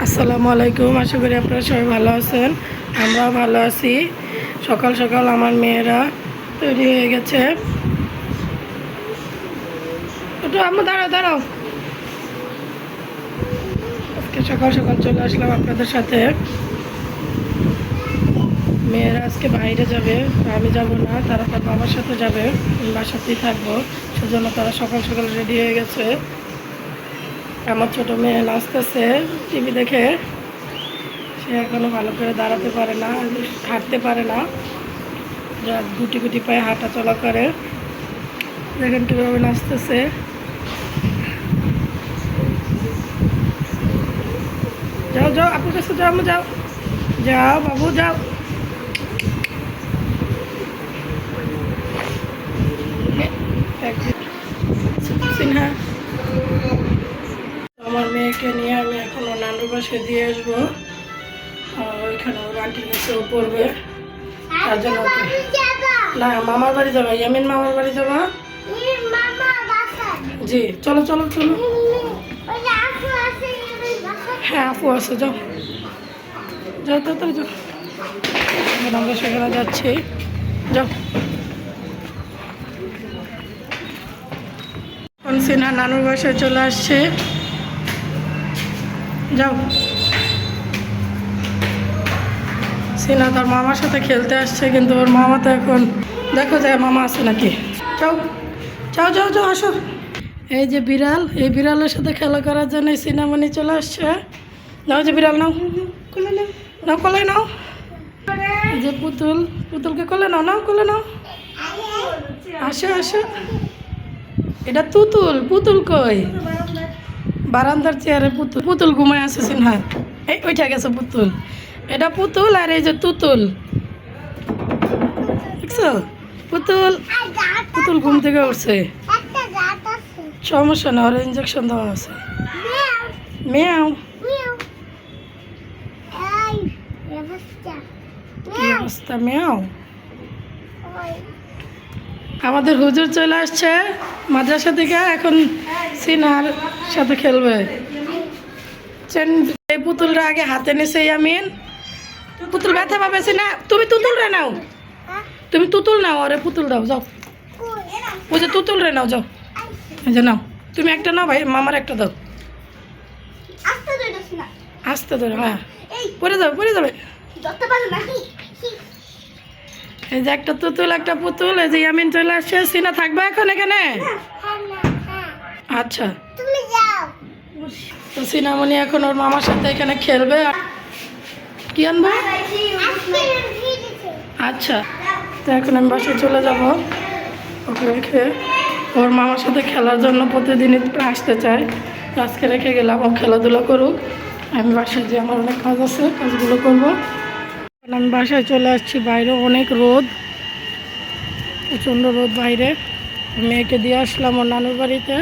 আসসালামু আলাইকুম। আশা করি আপনারা সবাই ভালো আছেন। আমরাও ভালো আছি। সকাল সকাল আমার মেয়েরা তৈরি হয়ে গেছে। একটু আম্মু দাঁড়াও দাঁড়াও। আজকে সকাল সকাল চলে আসলাম আপনাদের সাথে। মেয়েরা আজকে বাইরে যাবে, আমি যাব না, তারা তার বাবার সাথে যাবে, বাসাতেই থাকবো। সেজন্য তারা সকাল সকাল রেডি হয়ে গেছে। আমার ছোটো মেয়ে নাচতেছে টিভি দেখে। সে এখনও ভালো করে দাঁড়াতে পারে না, হাঁটতে পারে না, যা গুটি গুটি পায়ে হাঁটা চলা করে। দেখেন কীভাবে নাচতেছে। যাও যাও, আপনার কাছে যাও, আমি যাও, যাও বাবু যাও। সিনহা, আমার মেয়েকে নিয়ে আমি এখন ওর নানুর বাসায় দিয়ে আসবো। ওইখানে ওর আন্টির কাছে ও পড়বে, তার জন্য না মামার বাড়ি যাবা। ইয়ামিন মামার বাড়ি যাবা? জি, চলো চলো চলো। হ্যাঁ আপু আছে, যাও যাও তাড়াতাড়ি যাও। আমরা সেখানে যাচ্ছি, যাও। সিনহা নানুর বাসায় চলে আসছে, যাও। সিনহা তার মামার সাথে খেলতে আসছে, কিন্তু ওর মামা তো এখন দেখো যায় মামা আছে নাকি। যাও যাও যাও যাও, আসো। এই যে বিড়াল, এই বিড়ালের সাথে খেলা করার জন্য সিনামণি চলে আসছে। নাও যে বিড়াল, নাও কোলে নাও, নাও কোলে নাও। এই যে পুতুল, পুতুলকে কোলে নাও, নাও কোলে নাও। আসো আসো। এটা তুতুল, পুতুল কই? বারান্দার চেয়ারে পুতুল, পুতুল ঘুমায় আছে সিনহা। এই ওইটা গেছে পুতুল। এটা পুতুল আর এই যে তুতুল, দেখছো? পুতুল, পুতুল ঘুম থেকে উঠছে। সমস্যা না, ওর ইঞ্জেকশন দেওয়া আছে। মেয়াও, কি অবস্থা মেয়াও। আমাদের হুজুর চলে আসছে মাদ্রাসা থেকে, এখন সিনহার সাথে খেলবে। এই পুতুলটা আগে হাতে নিছে ইয়ামিন। পুতুল ব্যথা পাবে না, তুমি তুতুল রে নাও, তুমি তুতুল নাও, আরে পুতুল দাও, যাও। ওই যে তুতুল রে নাও, যাও। এই যে নাও, তুমি একটা নাও, ভাই মামার একটা দাও। আস্তে ধরো, হ্যাঁ পড়ে যাবে, পড়ে যাবে। এই যে একটা তুতুল, একটা পুতুল। এই যে ইয়ামিন চলে আসছে। সিনা থাকবে এখন এখানে? আচ্ছা, তো সিনামণি এখন ওর মামার সাথে এখানে খেলবে। কি আনবো? আচ্ছা, তো এখন আমি বাসায় চলে যাব। ওকে রেখে ওর মামার সাথে খেলার জন্য প্রতিদিনই আসতে চাই। আজকে রেখে গেলাম, ও খেলাধুলা করুক, আমি বাসায় যে আমার অনেক কাজ আছে, কাজগুলো করবো। আমি বাসায় চলে আসছি। বাইরে অনেক রোদ, প্রচণ্ড রোদ বাইরে। মেয়েকে দিয়ে আসলাম ওর নানুর বাড়িতে।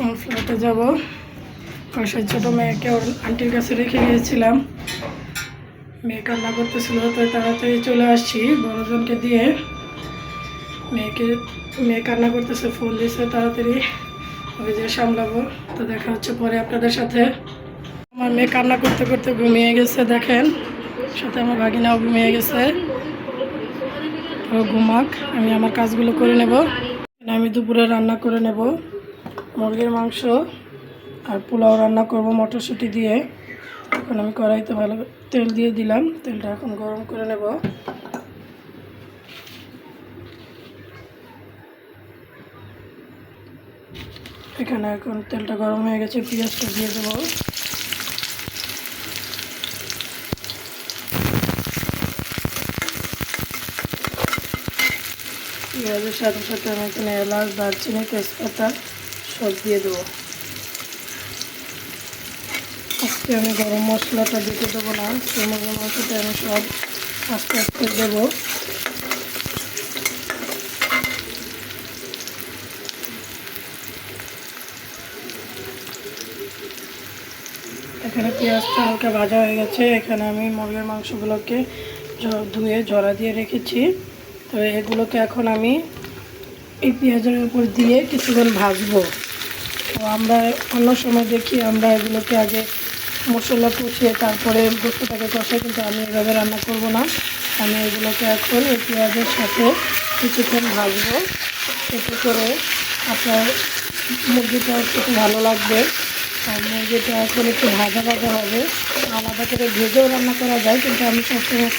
আমার ফ্ল্যাটে যাব। বাসায় ছোটো মেয়েকে ওর আন্টির কাছে রেখে গিয়েছিলাম। মেয়ে কান্না করতেছিল, তো তাড়াতাড়ি চলে আসছি বড়জনকে দিয়ে। মেয়ে কান্না করতেছে, ফোন দিয়েছে, তাড়াতাড়ি ওই যে সামলাবো। তো দেখা হচ্ছে পরে আপনাদের সাথে। আমার মেয়ে কান্না করতে করতে ঘুমিয়ে গেছে, দেখেন। সাথে আমার ভাগিনাও ঘুমিয়ে গেছে। ও ঘুমাক, আমি আমার কাজগুলো করে নেব। আমি দুপুরে রান্না করে নেব মুরগির মাংস আর পোলাও রান্না করব মটরশুঁটি দিয়ে। এখন আমি কড়াইতে ভালো তেল দিয়ে দিলাম, তেলটা এখন গরম করে নেব। এখানে এখন তেলটা গরম হয়ে গেছে, পেঁয়াজটা দিয়ে দেবো। পেঁয়াজের সাথে সাথে আমি এখানে এলাচ, দারচিনি, তেজপাতা সব দিয়ে দেবো। আজকে আমি গরম মশলাটা দিতে দেবো না, মুরগির মাংসটা আমি সব আস্তে আস্তে দেবো। এখানে পেঁয়াজটা হালকা ভাজা হয়ে গেছে। এখানে আমি মুরগির মাংসগুলোকে ধুয়ে ঝরা দিয়ে রেখেছি। তো এগুলোকে এখন আমি এই পেঁয়াজের উপর দিয়ে কিছুক্ষণ ভাজবো। তো আমরা অন্য সময় দেখি আমরা এগুলোকে আগে মশলা কষিয়ে তারপরে গোস্তটাকে কষাই, কিন্তু আমি এভাবে রান্না করব না। আমি এগুলোকে এখন এই পেঁয়াজের সাথে কিছুক্ষণ ভাজবো, এতে করে আপনার মুরগিটাও খেতে ভালো লাগবে। আর মুরগিটা এখন একটু ভাজা ভাজা হবে, আলাদা করে ভেজেও রান্না করা যায়, কিন্তু আমি সবসময়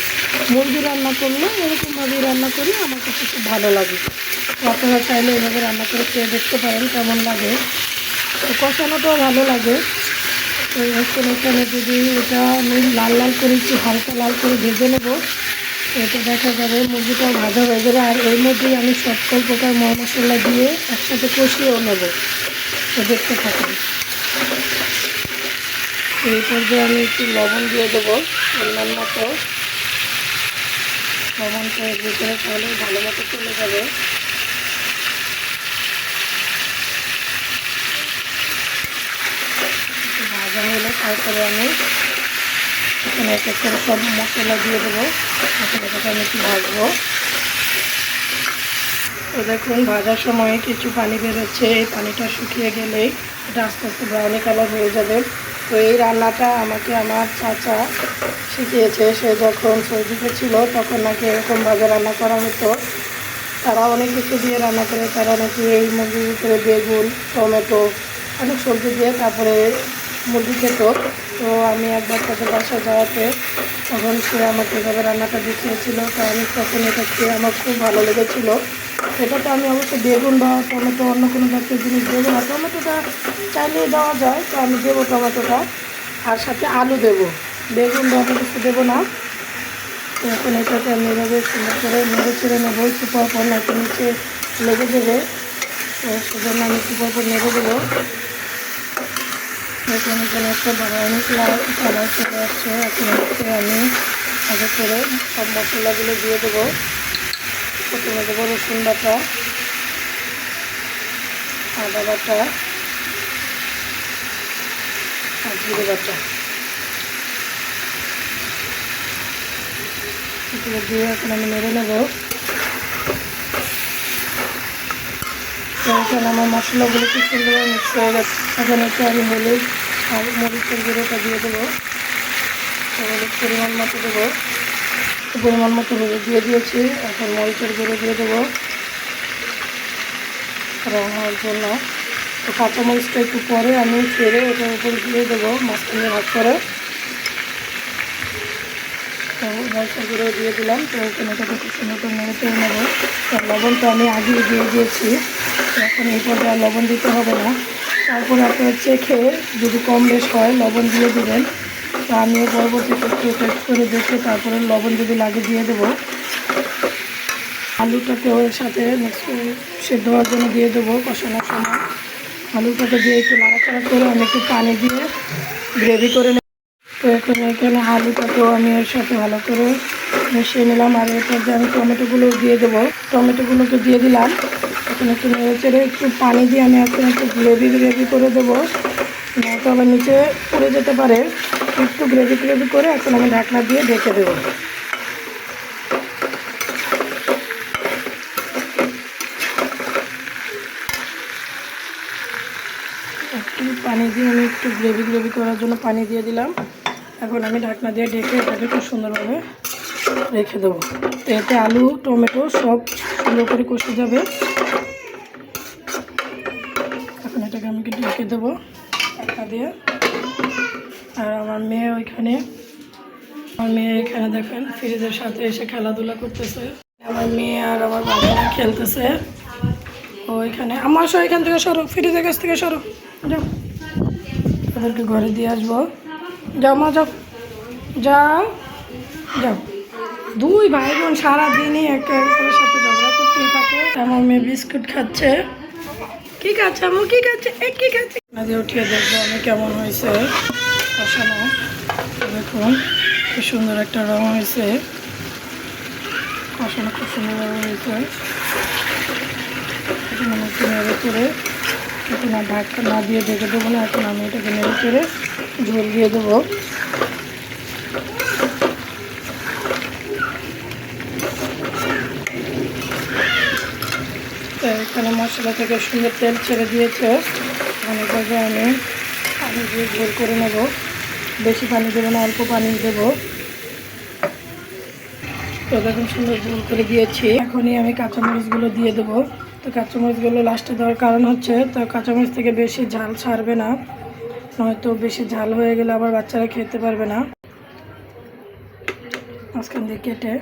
মুরগি রান্না করলে এরকমভাবেই রান্না করি, আমার কাছে খুব ভালো লাগে। তো আপনারা চাইলে এভাবে রান্না করে খেয়ে দেখতে পারেন কেমন লাগে। তো কষানোটাও ভালো লাগে। তো এখন এখানে যদি এটা আমি লাল লাল করে একটু হালকা লাল করে ভেজে নেব, এটা দেখা যাবে মুরগিটাও ভাজা হয়ে যাবে। আর এর মধ্যেই আমি সকল প্রকার মশলা দিয়ে একসাথে কষিয়েও নেব। তো দেখতে থাকুন। এই পর্যায়ে আমি একটু লবণ দিয়ে দেবো, পরিমাণ মতো লবণটা এর ভিতরে তাহলে ভালো মতো চলে যাবে। ভাজা হলে তারপরে আমি এখানে এক এক করে সব মশলা দিয়ে দেবো। মশলাটাকে আমি একটু ভাজবো। তো দেখুন ভাজার সময় কিছু পানি বেরোচ্ছে, এই পানিটা শুকিয়ে গেলেই এটা আস্তে আস্তে ব্রাউনি কালার হয়ে যাবে। তো এই রান্নাটা আমাকে আমার চাচা শিখিয়েছে। সে যখন সৌদিতে ছিল তখন নাকি এরকম ভাজা রান্না করা হতো। তারা অনেক কিছু দিয়ে রান্না করে, তারা নাকি এই মুরগির ভিতরে বেগুন, টমেটো, অনেক সবজি দিয়ে তারপরে মুরগি খেত। তো আমি একবার তাদের বাসায় যাওয়াতে তখন সে আমাকে এভাবে রান্নাটা দেখিয়েছিল। তো আমি তখন এটা খেয়ে আমার খুব ভালো লেগেছিলো। এটাতে আমি অবশ্যই বেগুন বা টমেটো অন্য কোনো জাতীয় জিনিস দেবো না, টমেটোটা চাইলেই দেওয়া যায়। তো আমি দেবো টমেটোটা, আর সাথে আলু দেবো, বেগুন বা কিছু দেবো না। তো এখন এটাকে আমি এভাবে সুন্দর করে নেড়ে চেড়ে নেবো, একটু পর পর নাকি নিচে লেগে দেবে। তো সেজন্য আমি একটু পর পর নেড়ে দেবো। এখন এখানে একটা বাগানি কালার চলে আসছে। এখন হচ্ছে আমি আগে করে সব মশলাগুলো দিয়ে দেবো। প্রথমে দেবো রসুন বাটা, আদা বাটা আর জিরে বাটা, এগুলো দিয়ে এখন আমি নেড়ে নেবো। তো এখন আমার মশলাগুলো খুব সুন্দরভাবে মিক্স হয়ে গেছে। এখন একটু আমি হলুদ আর মরিচের গুঁড়োটা দিয়ে দেবো। হলুদ পরিমাণ মতো দেবো, পরিমাণ মতো হলুদ দিয়ে দিয়েছি। এখন মরিচের গুঁড়ো দিয়ে দেবো রং হওয়ার জন্য। তো কাঁচামরিচটা একটু পরে আমি ফেরে ওটার উপর দিয়ে দেবো, মাঝখানে ভাগ করে। তো মরিচের গুঁড়ো দিয়ে দিলাম। তো এখানে এটাকে খুব সুন্দর করে নেড়ে চেড়ে নেবো। তো লবণটা আমি আগেই দিয়ে দিয়েছি, এখন এই পর্যায়ে লবণ দিতে হবে না। তারপরে আপনারা চেখে যদি কম বেশ হয় লবণ দিয়ে দেবেন। তো আমিও পরবর্তীতে একটু টেস্ট করে দেখে তারপরে লবণ যদি লাগে দিয়ে দেবো। আলুটাকেও এর সাথে মিক্স করে সেদ্ধ হওয়ার জন্য দিয়ে দেবো। কষানোর সময় আলুটাকে দিয়ে একটু নাড়াচাড়া করে আমি একটু পানি দিয়ে গ্রেভি করে নেব। তো এখন এখানে আলুটাকেও আমি এর সাথে ভালো করে মিশিয়ে নিলাম। আর এরপর যে আমি টমেটোগুলো দিয়ে দেবো, টমেটোগুলোকে দিয়ে দিলাম। এখন একটু নেড়ে চেড়ে একটু পানি দিয়ে আমি এখন একটু গ্রেভি করে দেবো, নয়তো আবার নিচে পড়ে যেতে পারে। একটু গ্রেভি করে এখন আমি ঢাকনা দিয়ে ঢেকে দেবো। একটু পানি দিয়ে আমি একটু গ্রেভি করার জন্য পানি দিয়ে দিলাম। এখন আমি ঢাকনা দিয়ে ঢেকে এটাকে খুব সুন্দরভাবে রেখে দেবো। তো এতে আলু টমেটো সব সুন্দর করে কষে যাবে। এখন এটাকে আমি ঢেকে দেবো ঢাকনা দিয়ে। আর আমার মেয়ে এখানে দেখেন ফ্রিজের সাথে এসে খেলাধুলা করতেছে। আমার মেয়ে আর আমার বাবা খেলতেছে। ওইখানে আমার এখান থেকে সরো, ফ্রিজের কাছ থেকে সরো, যাও, ওদেরকে ঘরে দিয়ে আসবো। যাও মা, যাও যাও যাও। দুই ভাই বোন সারাদিনই একে অপরের সাথে ঝগড়া করতেই থাকে। আমার মেয়ে বিস্কুট খাচ্ছে। কি খাচ্ছে আমার, কি খাচ্ছে, কি খাচ্ছে দিয়ে উঠিয়ে দেখবো আমি কেমন হয়েছে কষানো। দেখুন খুব সুন্দর একটা রং হয়েছে, কষানো খুব সুন্দরভাবে হয়েছে। এখন আমি একটু নেড়ে করে এখন আর ঢাকা না দিয়ে ঢেকে দেবো না। এখন আমি এটাকে নেড়ে করে ঝোল দিয়ে দেবো। তো তো এখানে মশলা থেকে সুন্দর তেল ছেড়ে দিয়েছে। অনেক জায়গায় আমি পানি দিয়ে ঝোল করে নেব, বেশি পানি দেবো না, অল্প পানি দেবো। তো দেখুন সুন্দর ঝোল করে দিয়েছি। এখনই আমি কাঁচামরিচগুলো দিয়ে দেবো। তো কাঁচামরিচগুলো লাস্টে দেওয়ার কারণ হচ্ছে, তো কাঁচামরিচ থেকে বেশি ঝাল ছাড়বে না, নয়তো বেশি ঝাল হয়ে গেলে আবার বাচ্চারা খেতে পারবে না। মাঝখান দিয়ে কেটে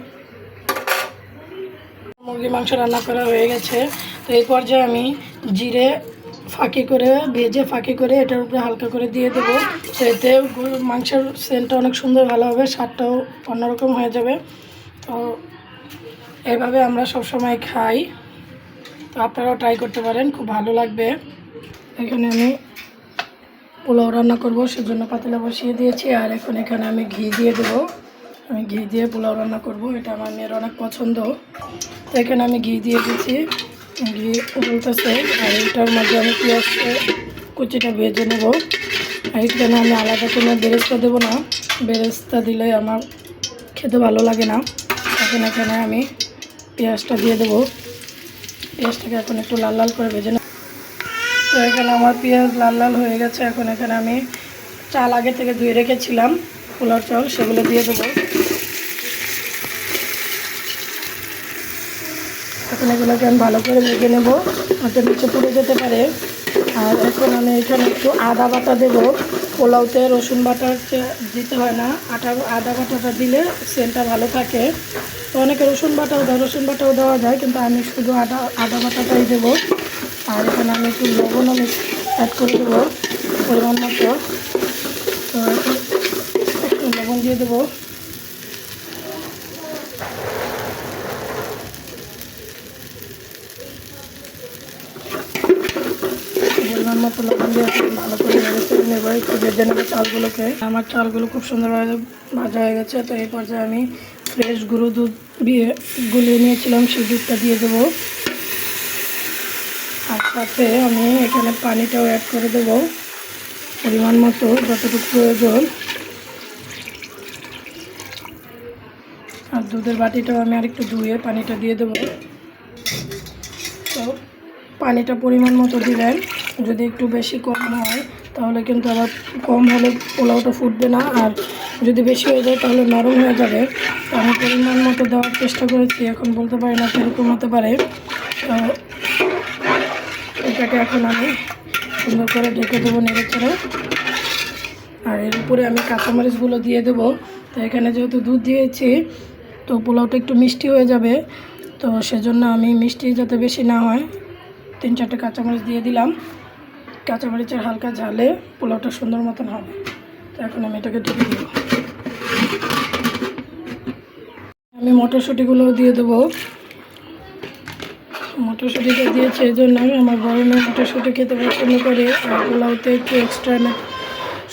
মুরগির মাংস রান্না করা হয়ে গেছে। তো এই পর্যায়ে আমি জিরে ভেজে ফাঁকি করে এটার উপরে হালকা করে দিয়ে দেবো। তো এতে মাংসের সেন্টটা অনেক সুন্দর ভালো হবে, স্বাদটাও অন্যরকম হয়ে যাবে। তো এইভাবে আমরা সব সময় খাই, তো আপনারাও ট্রাই করতে পারেন, খুব ভালো লাগবে। এখানে আমি পোলাও রান্না করব, সেজন্য পাতিলা বসিয়ে দিয়েছি। আর এখন এখানে আমি ঘি দিয়ে দেবো। আমি ঘি দিয়ে পোলাও রান্না করব, এটা আমার মেয়ের অনেক পছন্দ। তো এখানে আমি ঘি দিয়ে দিয়েছি, ঘি উঠতেছে। আর এইটার মধ্যে আমি পেঁয়াজ কুচিটা ভেজে নেব। আর এখানে আমি আলাদা কোনো বেরেস্তা দেবো না, বেরেস্তা দিলে আমার খেতে ভালো লাগে না। এখন এখানে আমি পেঁয়াজটা দিয়ে দেবো। পেঁয়াজটাকে এখন একটু লাল লাল করে ভেজে নেব। তো এখানে আমার পেঁয়াজ লাল লাল হয়ে গেছে। এখন এখানে আমি চাল আগে থেকে ধুয়ে রেখেছিলাম, পোলাও চাল, সেগুলো দিয়ে দেবো। এখন এগুলোকে আমি ভালো করে ভেজে নেব, ওটা নিচে পুড়ে যেতে পারে। আর এখন আমি এখানে একটু আদা বাটা দেবো। পোলাওতে রসুন বাটা দিতে হয় না, আদা বাটাটা দিলে সেন্টটা ভালো থাকে। তো অনেকে রসুন বাটাও দেওয়া যায়, কিন্তু আমি শুধু আদা বাটাটাই দেবো। আর এখানে আমি একটু লবণ অ্যাড করে দেবো পরিমাণ মতো। তো এখন একটু লবণ দিয়ে দেবো। পরিমাণ মতো লবণ দিয়ে ভালো করে নেবো, একটু ভেজে নেবো চালগুলোকে। আমার চালগুলো খুব সুন্দরভাবে ভাজা হয়ে গেছে। তো এই পর্যায়ে আমি ফ্রেশ গরু দুধ গুলিয়ে নিয়েছিলাম, সেই দুধটা দিয়ে দেবো। আর সাথে আমি এখানে পানিটাও অ্যাড করে দেবো পরিমাণ মতো, যতটুকু প্রয়োজন। আর দুধের বাটিটাও আমি আরেকটু ধুয়ে পানিটা দিয়ে দেবো। তো পানিটা পরিমাণ মতো দিলেন, যদি একটু বেশি কম হয় তাহলে কিন্তু আবার কম হলে পোলাওটা ফুটবে না, আর যদি বেশি হয়ে যায় তাহলে নরম হয়ে যাবে। তো আমি পরিমাণ মতো দেওয়ার চেষ্টা করেছি, এখন বলতে পারি না কীরকম হতে পারে। তো এটাকে এখন আমি সুন্দর করে ঢেকে দেবো নেড়েচেড়ে। আর এর উপরে আমি কাঁচামরিচগুলো দিয়ে দেবো। তো এখানে যেহেতু দুধ দিয়েছি, তো পোলাওটা একটু মিষ্টি হয়ে যাবে। তো সেজন্য আমি মিষ্টি যাতে বেশি না হয় 3-4টে কাঁচামরিচ দিয়ে দিলাম। কাঁচামরিচের হালকা ঝালে পোলাওটা সুন্দর মতন হবে। তো এখন আমি এটাকে ঢেকে দেবো। আমি মটরশুঁটিগুলোও দিয়ে দেবো। মটরশুঁটিটা দিয়েছি এই জন্য আমার বড় মেয়ে মটরশুঁটি খেতে পছন্দ করে। আর পোলাওতে একটু এক্সট্রা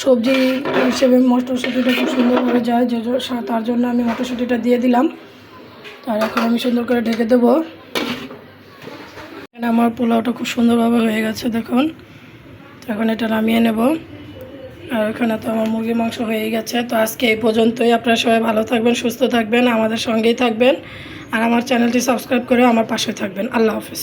সবজি হিসেবে মটরশুঁটিটা খুব সুন্দরভাবে যায়, তার জন্য আমি মটরশুঁটিটা দিয়ে দিলাম। আর এখন আমি সুন্দর করে ঢেকে দেবো। এখানে আমার পোলাওটা খুব সুন্দরভাবে হয়ে গেছে দেখুন। এখন এটা নামিয়ে নেব। আর এখানে তো আমার মুরগির মাংস হয়ে গেছে। তো আজকে এই পর্যন্তই। আপনারা সবাই ভালো থাকবেন, সুস্থ থাকবেন, আমাদের সঙ্গেই থাকবেন। আর আমার চ্যানেলটি সাবস্ক্রাইব করে আমার পাশে থাকবেন। আল্লাহ হাফেজ।